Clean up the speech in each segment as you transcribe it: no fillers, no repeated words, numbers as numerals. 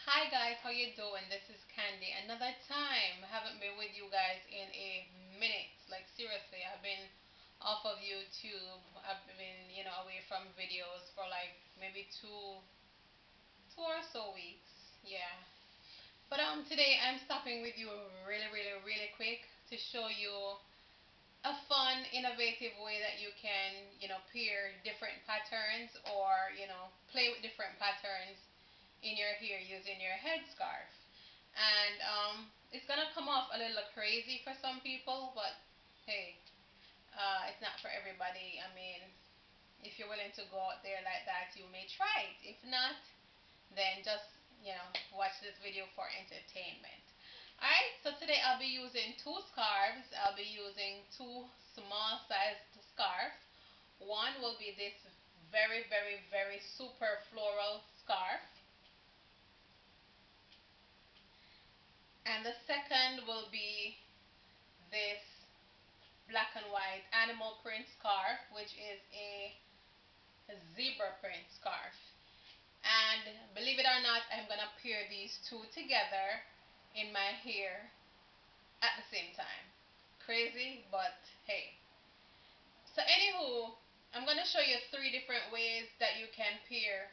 Hi guys, how you doing? This is Candy. Another time. Haven't been with you guys in a minute. Like seriously, I've been off of YouTube. I've been, away from videos for like maybe two or so weeks. Yeah. But today I'm stopping with you really, really, really quick to show you a fun, innovative way that you can, pair different patterns or, play with different patterns in your hair using your headscarf. And it's gonna come off a little crazy for some people, but hey, it's not for everybody. I mean, if you're willing to go out there like that, you may try it. If not, then just watch this video for entertainment. Alright, so today I'll be using two scarves. I'll be using two small sized scarves. One will be this very, very, very super floral scarf, and the second will be this black and white animal print scarf, which is a zebra print scarf. And believe it or not, I'm gonna pair these two together in my hair at the same time. Crazy, but hey. So anywho, I'm gonna show you three different ways that you can pair,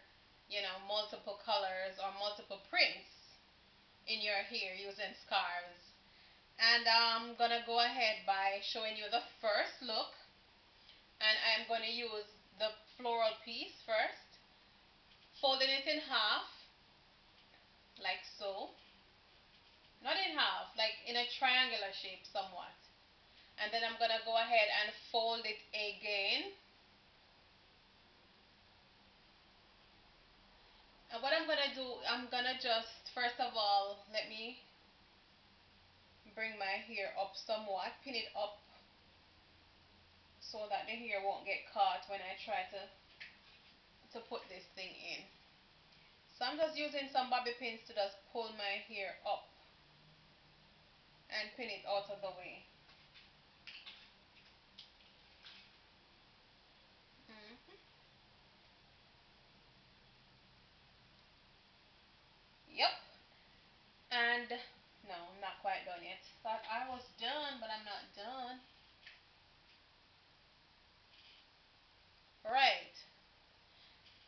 multiple colors or multiple prints in your hair using scarves. And I'm gonna go ahead by showing you the first look, and I'm going to use the floral piece first, folding it in half, like so. Not in half, like in a triangular shape somewhat. And then I'm going to go ahead and fold it again. And what I'm going to do, I'm going to just, first of all, let me bring my hair up somewhat, pin it up so that the hair won't get caught when I try to put this thing in. So I'm just using some bobby pins to just pull my hair up and pin it out of the way. Hmm. Yep. And no, I'm not quite done yet. Thought I was done, but I'm not done. Right.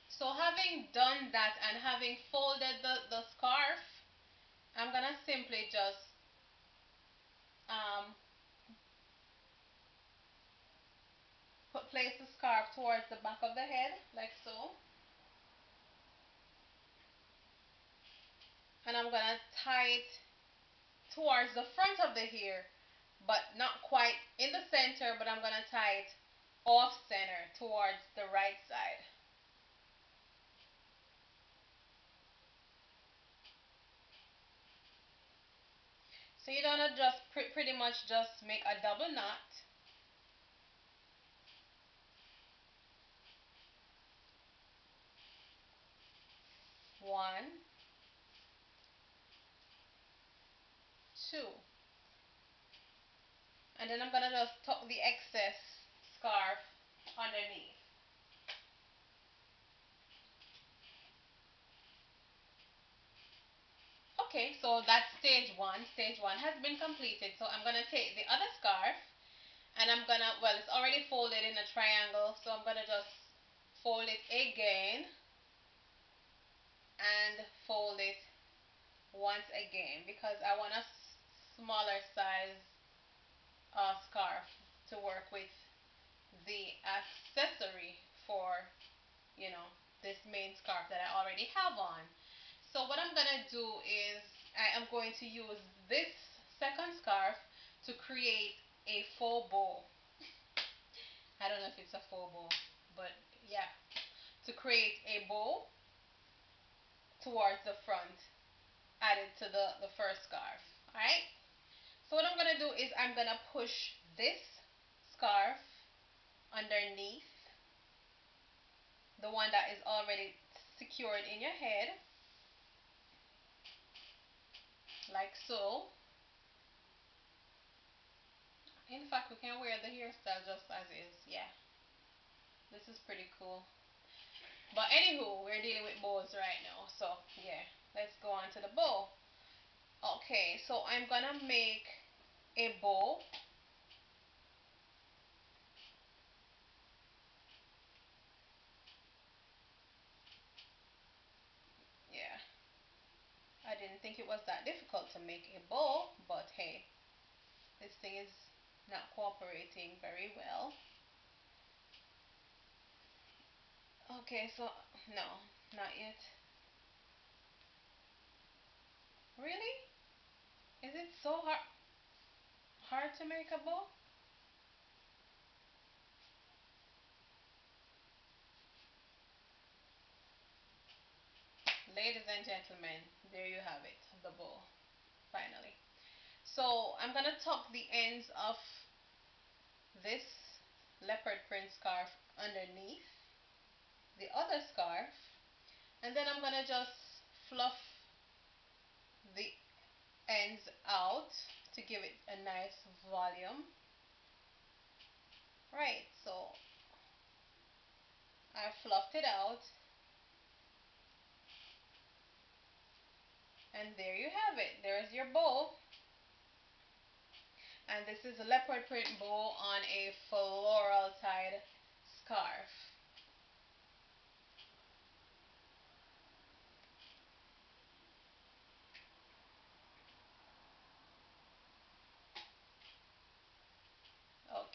So having done that and having folded the scarf, I'm gonna simply just um, place the scarf towards the back of the head, like so. And I'm gonna tie it towards the front of the hair, but not quite in the center, but I'm gonna tie it off center towards the right side. So you're gonna just pretty much just make a double knot. One, two. And then I'm gonna just tuck the excess scarf underneath. Okay, so that's stage one. Stage one has been completed. So I'm gonna take the other scarf and I'm gonna, well, it's already folded in a triangle, so I'm gonna just fold it again and fold it once again because I want a smaller size scarf to work with the accessory for, you know, this main scarf that I already have on. So what I'm gonna do is I am going to use this second scarf to create a faux bow. I don't know if it's a faux bow, but yeah, to create a bow towards the front added to the first scarf. Alright? So what I'm gonna do is I'm gonna push this scarf underneath the one that is already secured in your head, like so. In fact, we can wear the hairstyle just as is. Yeah, this is pretty cool. But anywho, we're dealing with bows right now, so yeah, let's go on onto the bow. Okay, so I'm gonna make a bow. Yeah, I didn't think it was that difficult to make a bow, but hey, this thing is not cooperating very well. Okay, so no, not yet. Really? Is it so hard to make a bow? Ladies and gentlemen, there you have it, the bow, finally. So I'm gonna tuck the ends of this leopard print scarf underneath the other scarf, and then I'm gonna just fluff the ends out to give it a nice volume. Right, so I fluffed it out, and there you have it. There's your bow. And this is a leopard print bow on a floral tied scarf.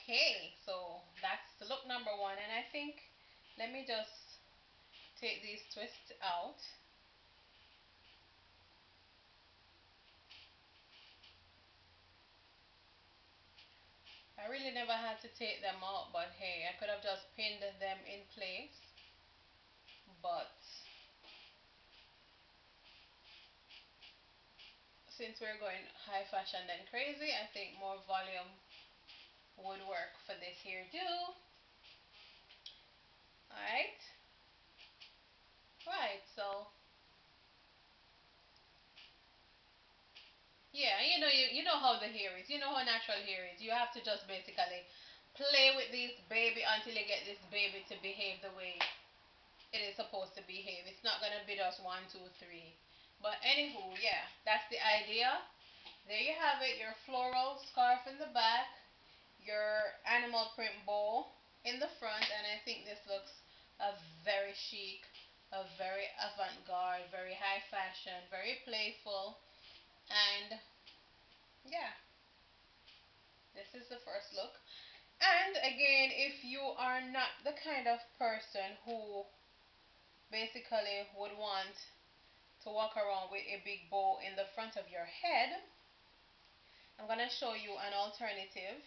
Okay, so that's the look number one. And I think, let me just take these twists out. I really never had to take them out, but hey, I could have just pinned them in place. But since we're going high fashion then crazy, I think more volume would work for this here too. Alright? Right, so yeah, you know how the hair is. You know how natural hair is. You have to just basically play with this baby until you get this baby to behave the way it is supposed to behave. It's not gonna be just one, two, three. But anywho, yeah, that's the idea. There you have it, your floral scarf in the back, your animal print bow in the front, and I think this looks a very chic, a very avant-garde, very high fashion, very playful, and yeah, this is the first look. And again, if you are not the kind of person who basically would want to walk around with a big bow in the front of your head, I'm going to show you an alternative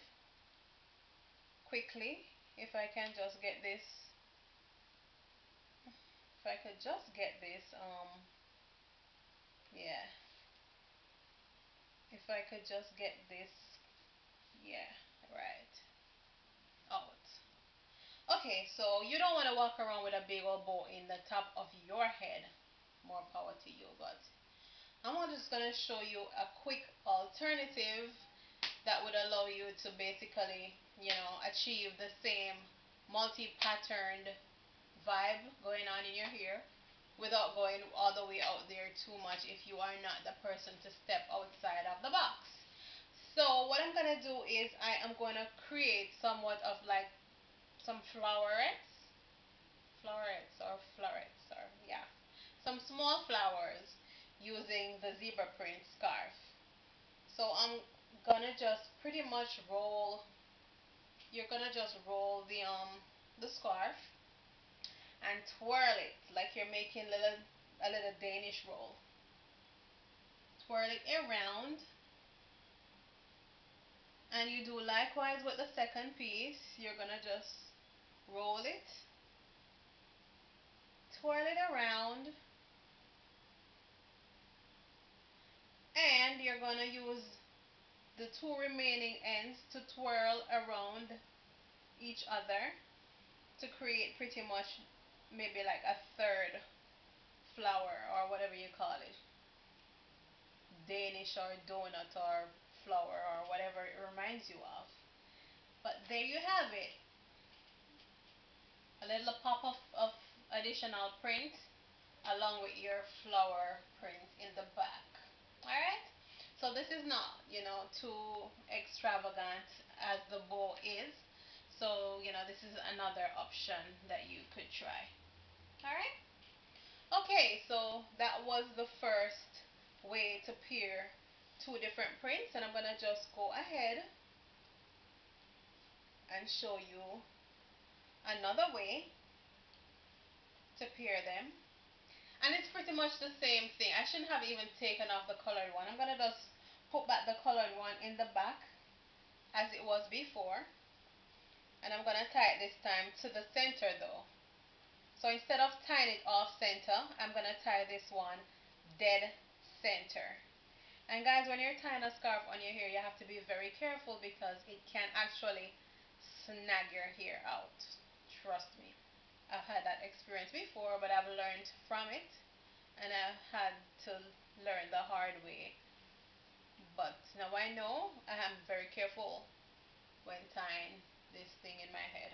quickly. If I can just get this, if I could just get this, yeah, if I could just get this, yeah, right, out. Okay, so you don't want to walk around with a big old bow in the top of your head. More power to you, but I'm just going to show you a quick alternative that would allow you to basically, achieve the same multi-patterned vibe going on in your hair without going all the way out there too much if you are not the person to step outside of the box. So what I'm going to do is I am going to create somewhat of like some florets or yeah, some small flowers using the zebra print scarf. So I'm gonna just pretty much roll, you're gonna just roll the scarf and twirl it like you're making a little Danish roll. Twirl it around, and you do likewise with the second piece. You're gonna just roll it, twirl it around, and you're gonna use the two remaining ends to twirl around each other to create pretty much maybe like a third flower or whatever you call it, Danish or donut or flower or whatever it reminds you of. But there you have it, a little pop of additional print along with your flower print in the back. this is not, too extravagant as the bow is. So, this is another option that you could try. All right? Okay, so that was the first way to pair two different prints, and I'm going to just go ahead and show you another way to pair them. And it's pretty much the same thing. I shouldn't have even taken off the colored one. I'm going to just put back the colored one in the back as it was before. And I'm going to tie it this time to the center though. So instead of tying it off center, I'm going to tie this one dead center. And guys, when you're tying a scarf on your hair, you have to be very careful because it can actually snag your hair out. Trust me. I've had that experience before, but I've learned from it, and I've had to learn the hard way. But now I know I am very careful when tying this thing in my head.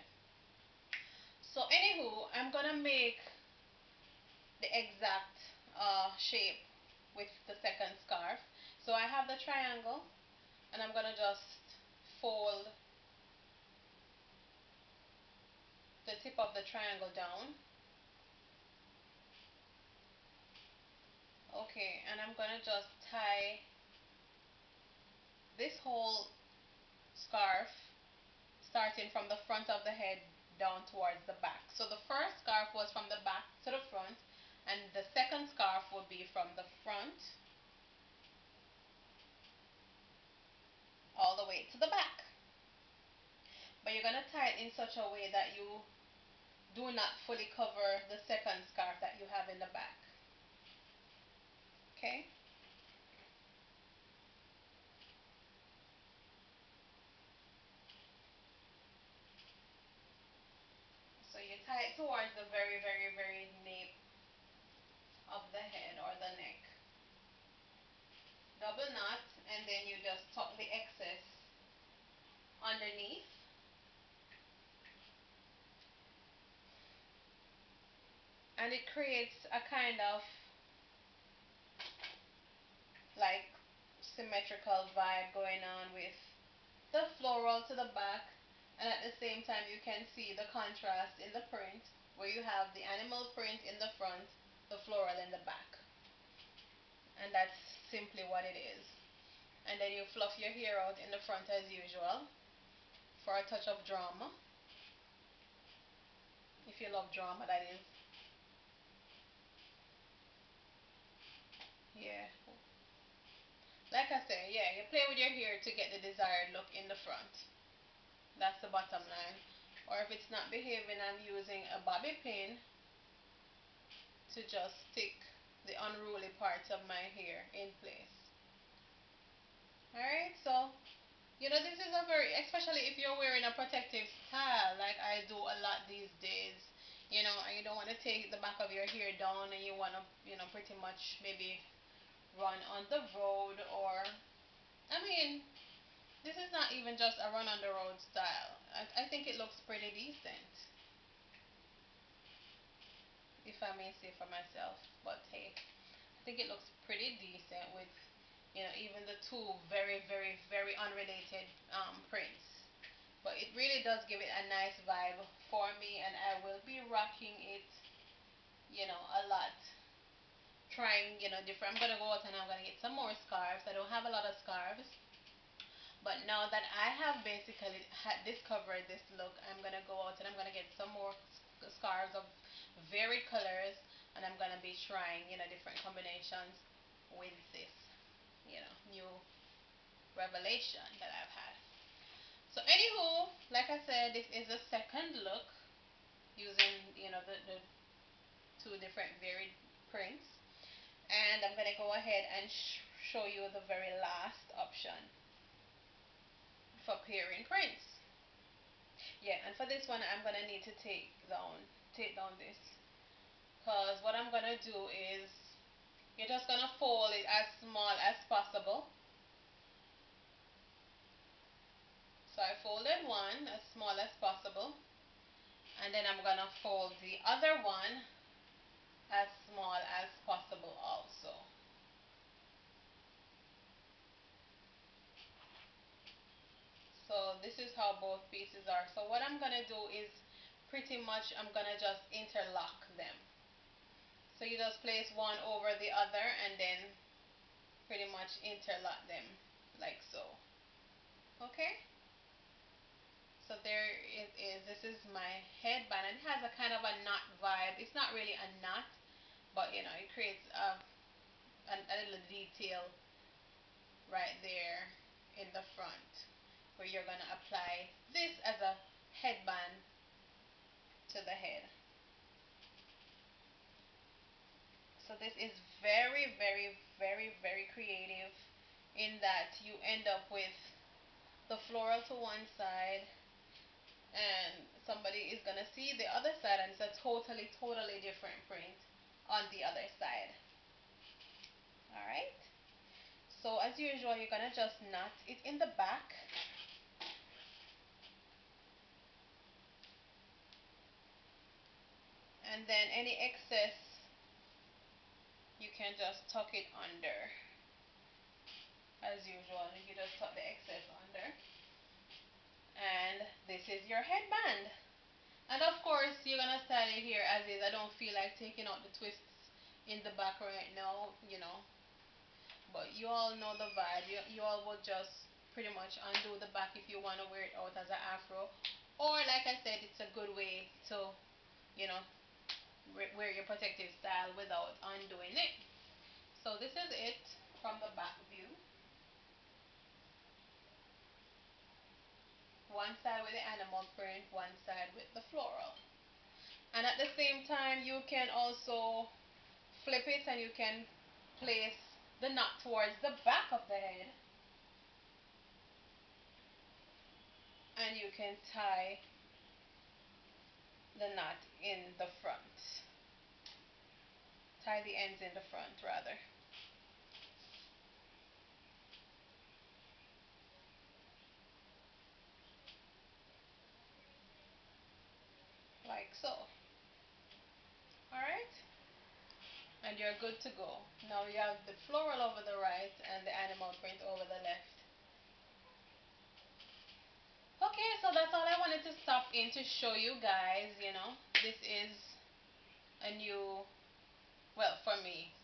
So anywho, I'm gonna make the exact shape with the second scarf. So I have the triangle, and I'm gonna just fold the tip of the triangle down. Okay, and I'm gonna just tie this whole scarf starting from the front of the head down towards the back. So the first scarf was from the back to the front, and the second scarf would be from the front all the way to the back. But you're going to tie it in such a way that you do not fully cover the second scarf that you have in the back. Okay? So you tie it towards the very, very, very nape of the head or the neck. Double knot, and then you just tuck the excess underneath. And it creates a kind of like symmetrical vibe going on with the floral to the back, and at the same time you can see the contrast in the print where you have the animal print in the front, the floral in the back, and that's simply what it is. And then you fluff your hair out in the front as usual for a touch of drama, if you love drama, that is. Yeah, like I say, yeah, you play with your hair to get the desired look in the front. That's the bottom line. Or if it's not behaving, I'm using a bobby pin to just stick the unruly parts of my hair in place. Alright, so, this is a very, especially if you're wearing a protective style like I do a lot these days, and you don't want to take the back of your hair down and you want to, pretty much maybe run on the road or, I mean, this is not even just a run on the road style. I think it looks pretty decent, if I may say for myself, but hey. I think it looks pretty decent with, even the two very, very, very unrelated prints. But it really does give it a nice vibe for me, and I will be rocking it, a lot. Trying, different. I'm going to go out and I'm going to get some more scarves. I don't have a lot of scarves. But now that I have basically discovered this look, I'm going to go out and I'm going to get some more scarves of varied colors, and I'm going to be trying, different combinations with this, new revelation that I've had. So anywho, like I said, this is the second look using, the two different varied prints. And I'm going to go ahead and show you the very last option for pairing prints. Yeah, and for this one, I'm going to need to take down this. Because what I'm going to do is, you're just going to fold it as small as possible. So I folded one as small as possible. And then I'm going to fold the other one as small as possible also. So this is how both pieces are. So what I'm gonna do is pretty much I'm gonna just interlock them. So you just place one over the other and then pretty much interlock them like so. Okay? So there it is. This is my headband. It has a kind of a knot vibe. It's not really a knot, but you know, it creates a little detail right there in the front where you're going to apply this as a headband to the head. So this is very, very, very, very creative in that you end up with the floral to one side and somebody is going to see the other side and it's a totally, totally different print on the other side. Alright? So as usual, you're going to just knot it in the back. And then any excess, you can just tuck it under. As usual, you just tuck the excess under. And this is your headband. And of course, you're going to style it here as is. I don't feel like taking out the twists in the back right now, you know. But you all know the vibe. You all will just pretty much undo the back if you want to wear it out as an afro. Or like I said, it's a good way to, you know, wear your protective style without undoing it. So this is it from the back view. One side with the animal print, one side with the floral. And at the same time, you can also flip it and you can place the knot towards the back of the head. And you can tie the knot in the front. Tie the ends in the front rather. Like so. Alright? And you're good to go. Now you have the floral over the right and the animal print over the left. Okay, so that's all I wanted to stop in to show you guys, you know. This is a new, well, for me,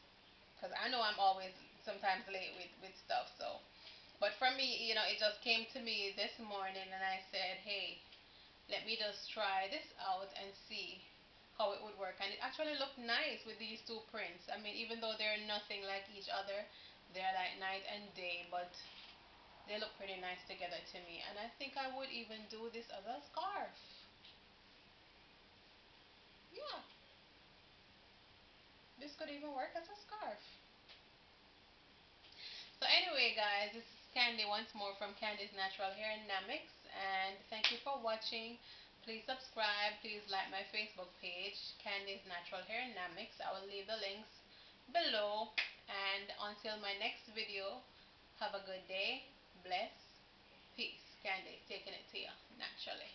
because I know I'm always sometimes late with stuff, so. But for me, you know, it just came to me this morning and I said, hey, let me just try this out and see how it would work. And it actually looked nice with these two prints. I mean, even though they're nothing like each other, they're like night and day, but they look pretty nice together to me. And I think I would even do this as a scarf. Yeah, this could even work as a scarf. So anyway, guys, this is Candy once more from Candy's Natural Hair Dynamics, and thank you for watching. Please subscribe. Please like my Facebook page, Candy's Natural Hair Dynamics. I will leave the links below. And until my next video, have a good day. Bless. Peace. Candy, taking it to you naturally.